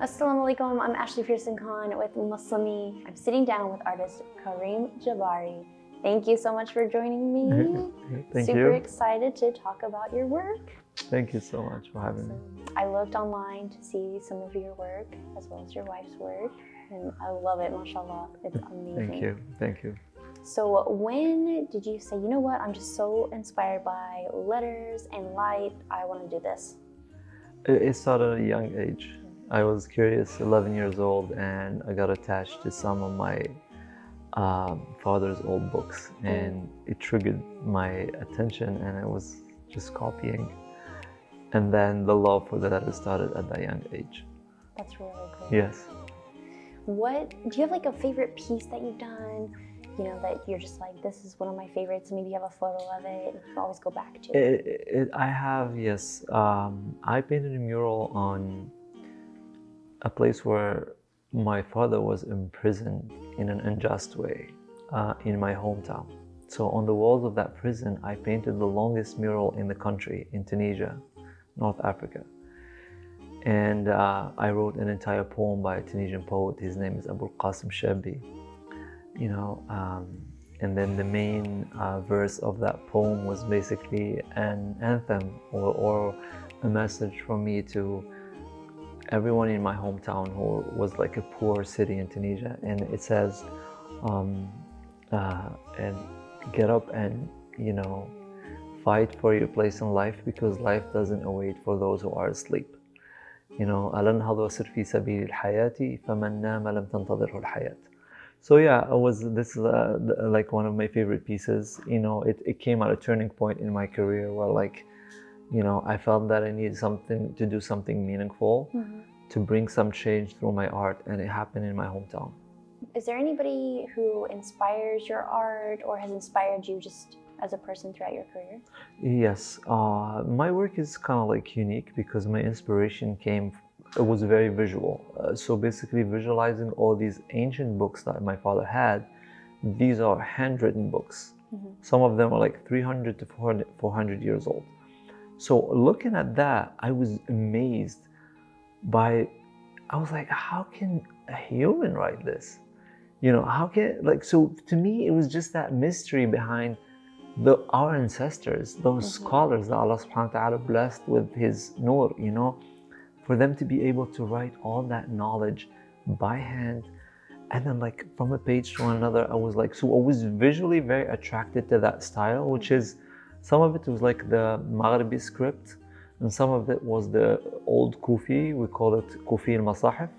Assalamu alaikum, I'm Ashley Pearson Khan with Muslimi. I'm sitting down with artist Karim Jabbari. Thank you so much for joining me. Thank Super you. excited to talk about your work. Thank you so much for having me. I looked online to see some of your work as well as your wife's work, and I love it, mashallah. It's amazing. Thank you. Thank you. So when did you say, you know what, I'm just so inspired by letters and light, I want to do this? It started at a young age. I was curious, 11 years old, and I got attached to some of my father's old books, and it triggered my attention, and I was just copying. And then the love for the letters started at that young age. That's really cool. Yes. What, do you have like a favorite piece that you've done? You know, that you're just like, this is one of my favorites, maybe you have a photo of it, you can always go back to it. I have, yes. I painted a mural on a place where my father was imprisoned in an unjust way in my hometown. So on the walls of that prison, I painted the longest mural in the country, in Tunisia, North Africa. And I wrote an entire poem by a Tunisian poet. His name is Abul Qasim Shabi. You know, and then the main verse of that poem was basically an anthem or a message from me to everyone in my hometown who was like a poor city in Tunisia. And it says, and get up and, you know, fight for your place in life, because life doesn't await for those who are asleep. You know, ألا انهض وسر في سبيل الحياة فمن نام لم تنتظره الحياة. So yeah, this is like one of my favorite pieces. You know, it came at a turning point in my career where, like, you know, I felt that I needed something to do something meaningful, to bring some change through my art, and it happened in my hometown. Is there anybody who inspires your art or has inspired you just as a person throughout your career? Yes, my work is kind of like unique because my inspiration it was very visual. So basically visualizing all these ancient books that my father had. These are handwritten books. Some of them are like 300 to 400 years old. So looking at that, I was amazed I was like, how can a human write this? You know, how can, like, so to me, it was just that mystery behind our ancestors, those scholars that Allah subhanahu wa ta'ala blessed with His nur, you know, for them to be able to write all that knowledge by hand, and then like from a page to another, I was like, so I was visually very attracted to that style, which is, some of it was like the Maghribi script, and some of it was the old Kufi, we call it Kufi al-Masahif.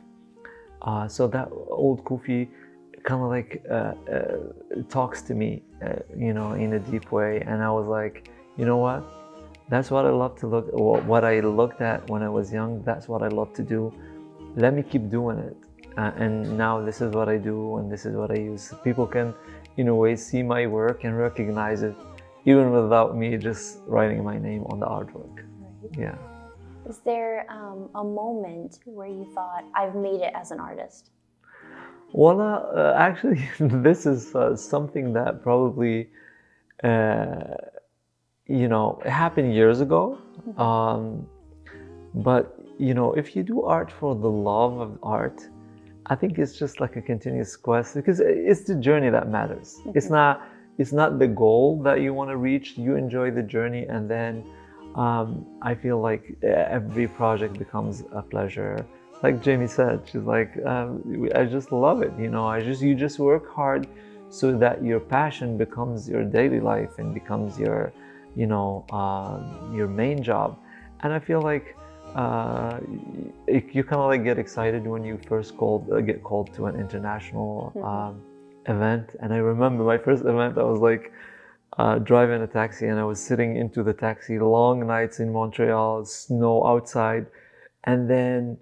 So that old Kufi kind of like talks to me, you know, in a deep way, and I was like, you know what? That's what I love to look, what I looked at when I was young, that's what I love to do. Let me keep doing it. And now this is what I do, and this is what I use. People can, in a way, see my work and recognize it, even without me just writing my name on the artwork. Right. Yeah. Is there a moment where you thought, I've made it as an artist? Well, actually, this is something that probably, you know, it happened years ago. But, you know, if you do art for the love of art, I think it's just like a continuous quest, because it's the journey that matters. It's not the goal that you want to reach. You enjoy the journey, and then I feel like every project becomes a pleasure. Like Jamie said, she's like, I just love it. You know, you just work hard so that your passion becomes your daily life and becomes your, you know, your main job. And I feel like you kind of like get excited when you first get called to an international event. And I remember my first event, I was like driving a taxi, and I was sitting into the taxi, long nights in Montreal, snow outside, and then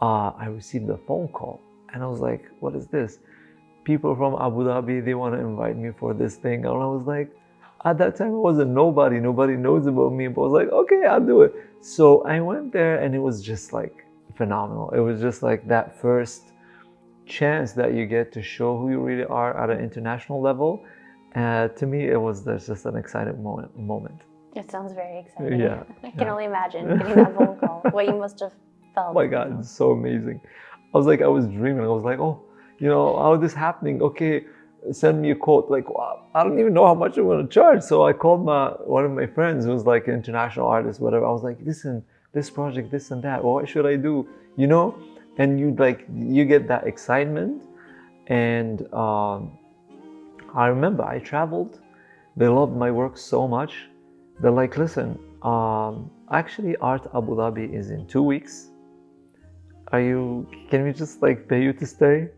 I received a phone call, and I was like, what is this? People from Abu Dhabi, they want to invite me for this thing. And I was like, at that time I was a nobody knows about me, but I was like, okay, I'll do it. So I went there, and it was just like phenomenal. It was just like that first chance that you get to show who you really are at an international level. To me, there's just an exciting moment. It sounds very exciting. Yeah. I can only imagine getting that phone call, what you must have felt. my God, it's so amazing. I was like, I was dreaming. I was like, oh, how is this happening? Okay, send me a quote. Like, wow, I don't even know how much I'm going to charge. So I called one of my friends who's like an international artist, whatever. I was like, listen, this project, this and that. What should I do? And you get that excitement. And I remember I traveled. They loved my work so much. They're like, listen, actually, Art Abu Dhabi is in 2 weeks. Can we just pay you to stay?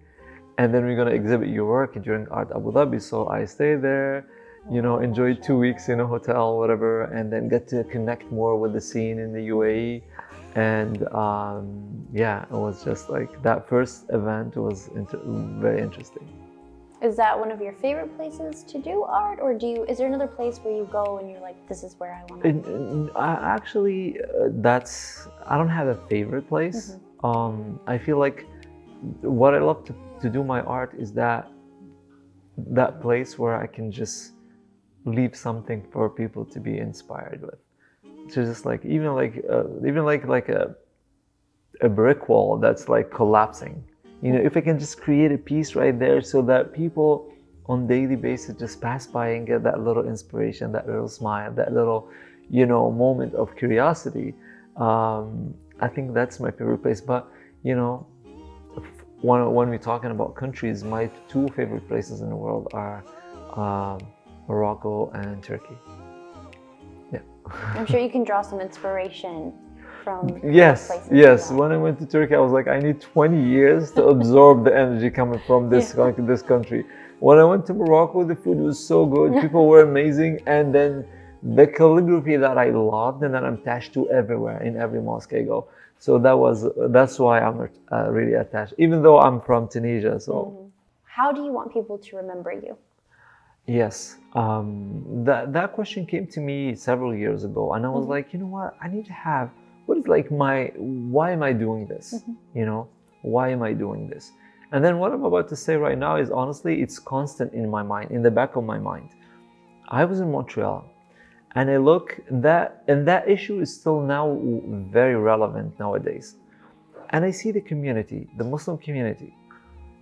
And then we're gonna exhibit your work during Art Abu Dhabi. So I stayed there, enjoyed 2 weeks in a hotel, whatever, and then get to connect more with the scene in the UAE. And yeah, it was just like that first event was very interesting. Is that one of your favorite places to do art, or is there another place where you go and you're like, this is where I want to? Actually, I don't have a favorite place. I feel like what I love to do my art is that place where I can just leave something for people to be inspired with. So just like even like a brick wall that's like collapsing. If I can just create a piece right there so that people on daily basis just pass by and get that little inspiration, that little smile, that little, moment of curiosity. I think that's my favorite place. But, when we're talking about countries, my 2 favorite places in the world are Morocco and Turkey. Yeah. I'm sure you can draw some inspiration from Yes. well. When I went to Turkey, I was like, I need 20 years to absorb the energy coming from this country. When I went to Morocco, the food was so good. People were amazing. And then the calligraphy that I loved and that I'm attached to everywhere, in every mosque I go. So that's why I'm really attached, even though I'm from Tunisia. So, How do you want people to remember you? Yes, that question came to me several years ago, and I was like, you know what? I need to have why am I doing this? Why am I doing this? And then what I'm about to say right now is honestly, it's constant in my mind, in the back of my mind. I was in Montreal, and I look that issue is still now very relevant nowadays. And I see the community, the Muslim community,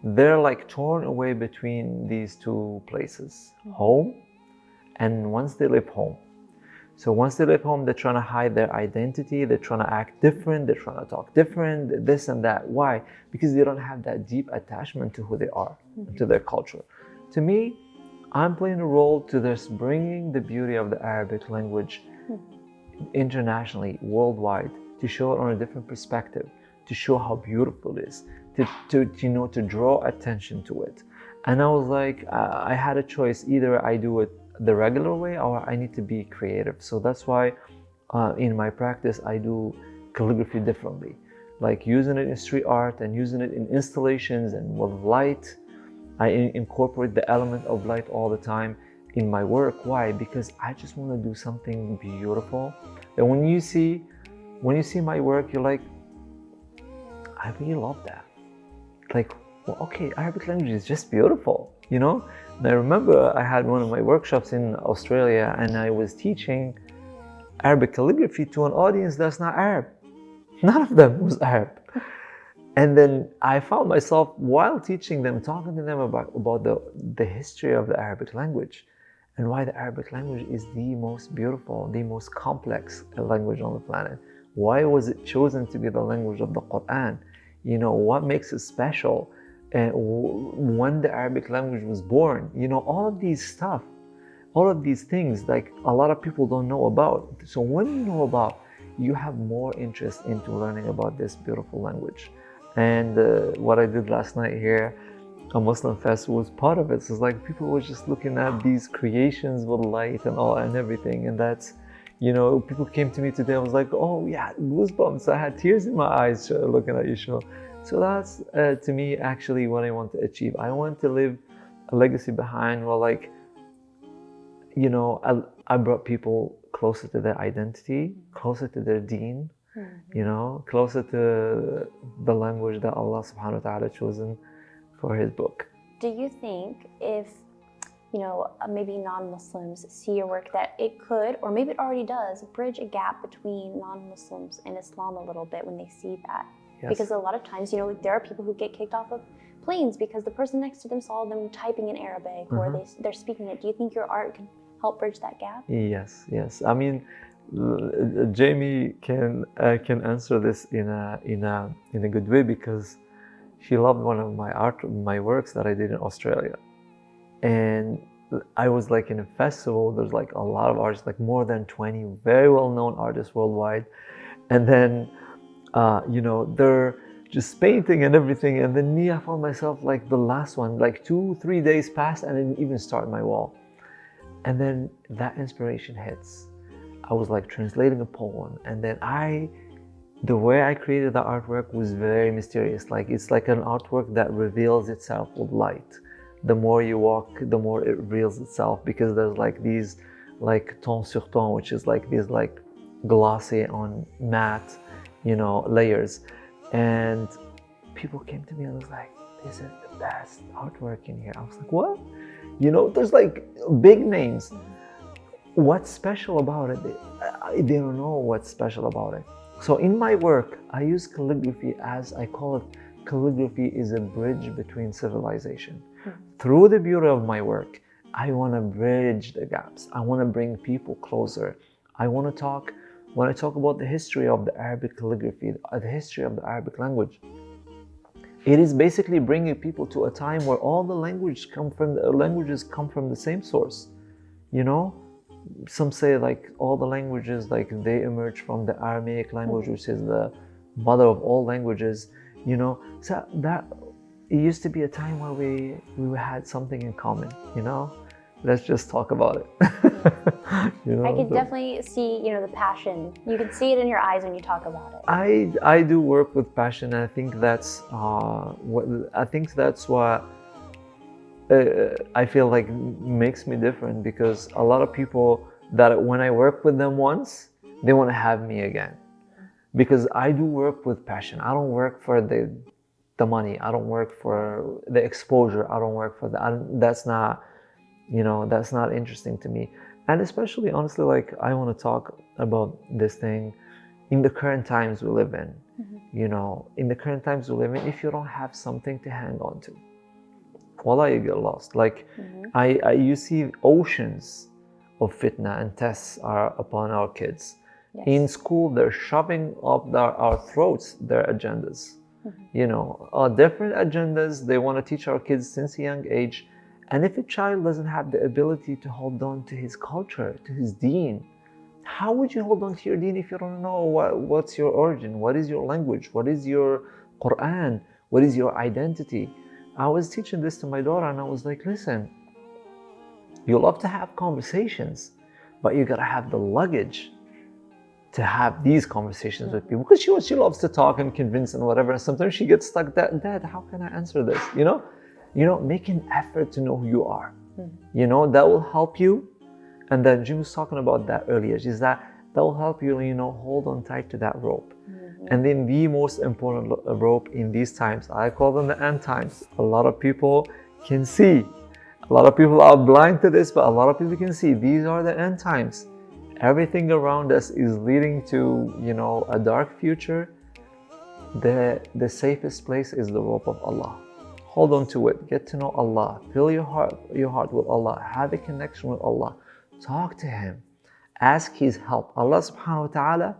they're like torn away between these 2 places, home, and once they leave home. So once they leave home, they're trying to hide their identity, they're trying to act different, they're trying to talk different, this and that. Why? Because they don't have that deep attachment to who they are, to their culture. To me, I'm playing a role to this bringing the beauty of the Arabic language internationally, worldwide, to show it on a different perspective, to show how beautiful it is, to draw attention to it. And I was like, I had a choice. Either I do it the regular way or I need to be creative. So that's why in my practice, I do calligraphy differently, like using it in street art and using it in installations and with light. I incorporate the element of light all the time in my work. Why? Because I just want to do something beautiful. And when you see my work, you're like, I really love that. Like, well, okay, Arabic language is just beautiful, And I remember I had one of my workshops in Australia, and I was teaching Arabic calligraphy to an audience that's not Arab. None of them was Arab. And then I found myself, while teaching them, talking to them about the history of the Arabic language and why the Arabic language is the most beautiful, the most complex language on the planet. Why was it chosen to be the language of the Quran? What makes it special? When the Arabic language was born, all of these stuff, all of these things, like a lot of people don't know about. So when you know about, you have more interest into learning about this beautiful language. And what I did last night here, a Muslim fest, was part of it. So it's like people were just looking at these creations with light and all and everything. And that's, people came to me today. I was like, oh yeah, goosebumps. I had tears in my eyes looking at your show. So that's to me actually what I want to achieve. I want to leave a legacy behind where, like, I brought people closer to their identity, closer to their deen, closer to the language that Allah subhanahu wa ta'ala chosen for his book. Do you think if maybe non-Muslims see your work, that it could, or maybe it already does, bridge a gap between non-Muslims and Islam a little bit when they see that. Yes. Because a lot of times, there are people who get kicked off of planes because the person next to them saw them typing in Arabic or they're speaking it. Do you think your art can help bridge that gap? Yes. I mean, Jamie can answer this in a good way, because she loved one of my works that I did in Australia. And I was like in a festival, there's like a lot of artists, like more than 20 very well-known artists worldwide. And then, they're just painting and everything. And then me, I found myself like the last one, like 2-3 days passed and I didn't even start my wall. And then that inspiration hits. I was like translating a poem. And then the way I created the artwork was very mysterious. Like it's like an artwork that reveals itself with light. The more you walk, the more it reveals itself, because there's like these like ton sur ton, which is like these like glossy on matte, layers. And people came to me and was like, this is the best artwork in here. I was like, what? There's like big names. What's special about it? They don't know what's special about it. So in my work, I use calligraphy, as I call it. Calligraphy is a bridge between civilization. Through the beauty of my work, I want to bridge the gaps. I want to bring people closer. When I talk about the history of the Arabic calligraphy, the history of the Arabic language, it is basically bringing people to a time where all the languages come from the same source. Some say like all the languages, like they emerge from the Aramaic language, which is the mother of all languages. So that it used to be a time where we had something in common. Let's just talk about it. I could definitely see the passion. You can see it in your eyes when you talk about it. I do work with passion, and I think that's what I feel like makes me different, because a lot of people that when I work with them once, they want to have me again. Because I do work with passion. I don't work for the money. I don't work for the exposure. I don't work for that's not interesting to me. And especially, honestly, like I want to talk about this thing in the current times we live in. In the current times we live in, if you don't have something to hang on to, wallah, you get lost. Like you see oceans of fitna and tests are upon our kids. Yes. In school, they're shoving up our throats their agendas. Different agendas they want to teach our kids since a young age. And if a child doesn't have the ability to hold on to his culture, to his deen, how would you hold on to your deen if you don't know what's your origin? What is your language? What is your Quran? What is your identity? I was teaching this to my daughter and I was like, listen, you love to have conversations, but you gotta have the luggage to have these conversations with people, because she loves to talk and convince and whatever. And sometimes she gets stuck. Dad, how can I answer this? Make an effort to know who you are. That will help you. And then Jim was talking about that earlier. Is that will help you, hold on tight to that rope. And then the most important rope in these times, I call them the end times. A lot of people can see. A lot of people are blind to this, but a lot of people can see. These are the end times. Everything around us is leading to, a dark future. The safest place is the rope of Allah. Hold on to it. Get to know Allah. Fill your heart with Allah. Have a connection with Allah. Talk to Him. Ask His help. Allah subhanahu wa ta'ala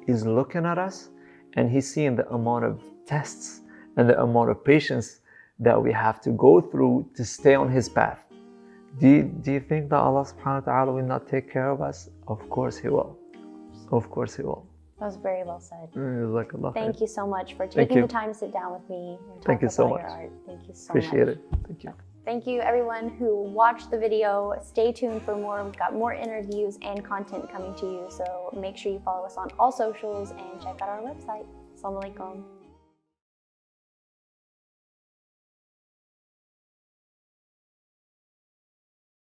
is looking at us, and He's seeing the amount of tests and the amount of patience that we have to go through to stay on His path. Do you think that Allah subhanahu wa ta'ala will not take care of us? Of course He will. Of course He will. That was very well said. Thank you so much for taking the time to sit down with me and talk about your art. Thank you so much. Appreciate it. Thank you. Thank you everyone who watched the video. Stay tuned for more. We've got more interviews and content coming to you. So make sure you follow us on all socials and check out our website. Assalamu alaikum.